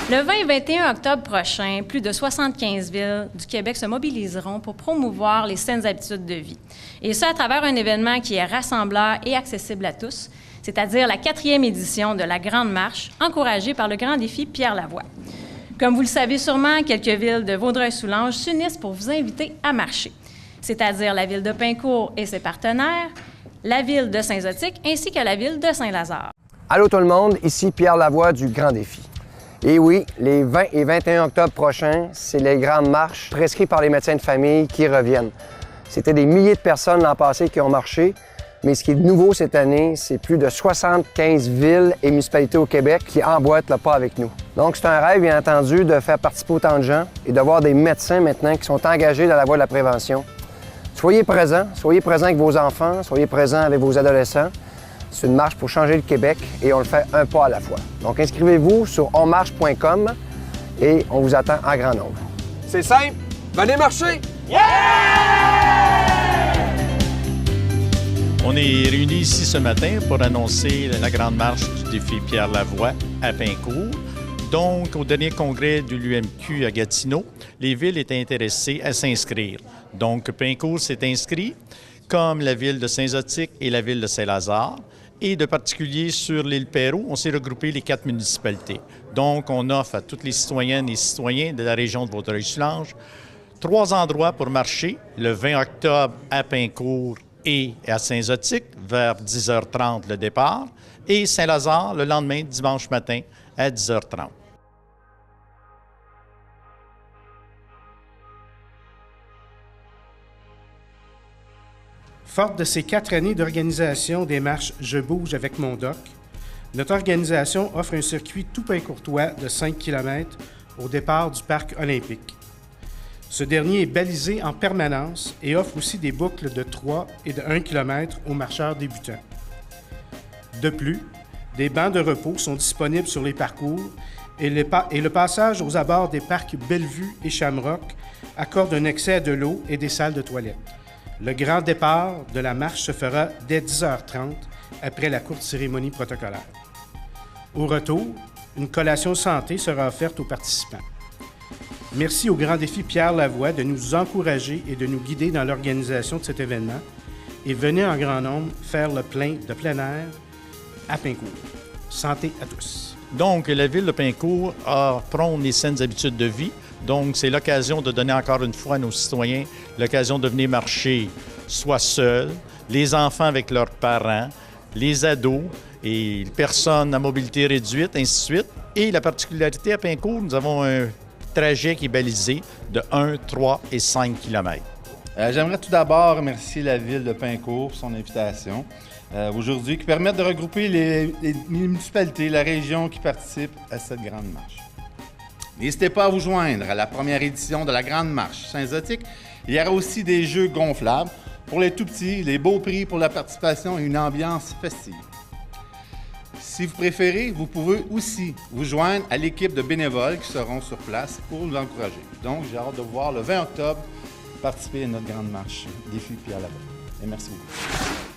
Le 20 et 21 octobre prochain, plus de 75 villes du Québec se mobiliseront pour promouvoir les saines habitudes de vie. Et ça à travers un événement qui est rassembleur et accessible à tous, c'est-à-dire la 4e édition de la Grande Marche, encouragée par le Grand Défi Pierre Lavoie. Comme vous le savez sûrement, quelques villes de Vaudreuil-Soulanges s'unissent pour vous inviter à marcher, c'est-à-dire la ville de Pincourt et ses partenaires, la ville de Saint-Zotique ainsi que la ville de Saint-Lazare. Allô tout le monde, ici Pierre Lavoie du Grand Défi. Et oui, les 20 et 21 octobre prochains, c'est les grandes marches prescrites par les médecins de famille qui reviennent. C'était des milliers de personnes l'an passé qui ont marché, mais ce qui est nouveau cette année, c'est plus de 75 villes et municipalités au Québec qui emboîtent le pas avec nous. Donc c'est un rêve, bien entendu, de faire participer autant de gens et de voir des médecins maintenant qui sont engagés dans la voie de la prévention. Soyez présents avec vos enfants, soyez présents avec vos adolescents. C'est une marche pour changer le Québec et on le fait un pas à la fois. Donc, inscrivez-vous sur onmarche.com et on vous attend en grand nombre. C'est simple, venez marcher! Yeah! On est réunis ici ce matin pour annoncer la grande marche du défi Pierre Lavoie à Pincourt. Donc, au dernier congrès de l'UMQ à Gatineau, les villes étaient intéressées à s'inscrire. Donc, Pincourt s'est inscrit, comme la ville de Saint-Zotique et la ville de Saint-Lazare. Et de particulier sur l'île Perrot, on s'est regroupé les 4 municipalités. Donc, on offre à toutes les citoyennes et citoyens de la région de Vaudreuil-Soulanges 3 endroits pour marcher, le 20 octobre à Pincourt et à Saint-Zotique, vers 10h30 le départ, et Saint-Lazare le lendemain, dimanche matin, à 10h30. Forte de ces 4 années d'organisation des marches Je bouge avec mon doc, notre organisation offre un circuit tout pincourtois de 5 km au départ du parc olympique. Ce dernier est balisé en permanence et offre aussi des boucles de 3 et de 1 km aux marcheurs débutants. De plus, des bancs de repos sont disponibles sur les parcours et le passage aux abords des parcs Bellevue et Shamrock accorde un accès à de l'eau et des salles de toilettes. Le grand départ de la marche se fera dès 10h30 après la courte cérémonie protocolaire. Au retour, une collation santé sera offerte aux participants. Merci au Grand Défi Pierre Lavoie de nous encourager et de nous guider dans l'organisation de cet événement et venez en grand nombre faire le plein de plein air à Pincourt. Santé à tous. Donc, la ville de Pincourt prône les saines habitudes de vie. Donc, c'est l'occasion de donner encore une fois à nos citoyens l'occasion de venir marcher, soit seuls, les enfants avec leurs parents, les ados et les personnes à mobilité réduite, ainsi de suite. Et la particularité à Pincourt, nous avons un trajet qui est balisé de 1, 3 et 5 km. J'aimerais tout d'abord remercier la ville de Pincourt pour son invitation aujourd'hui, qui permet de regrouper les municipalités, la région qui participent à cette grande marche. N'hésitez pas à vous joindre à la première édition de la Grande Marche Saint-Zotique. Il y aura aussi des jeux gonflables pour les tout-petits, les beaux prix pour la participation et une ambiance festive. Si vous préférez, vous pouvez aussi vous joindre à l'équipe de bénévoles qui seront sur place pour vous encourager. Donc, j'ai hâte de vous voir le 20 octobre participer à notre Grande Marche Défi Pierre Lavoie. Et merci beaucoup.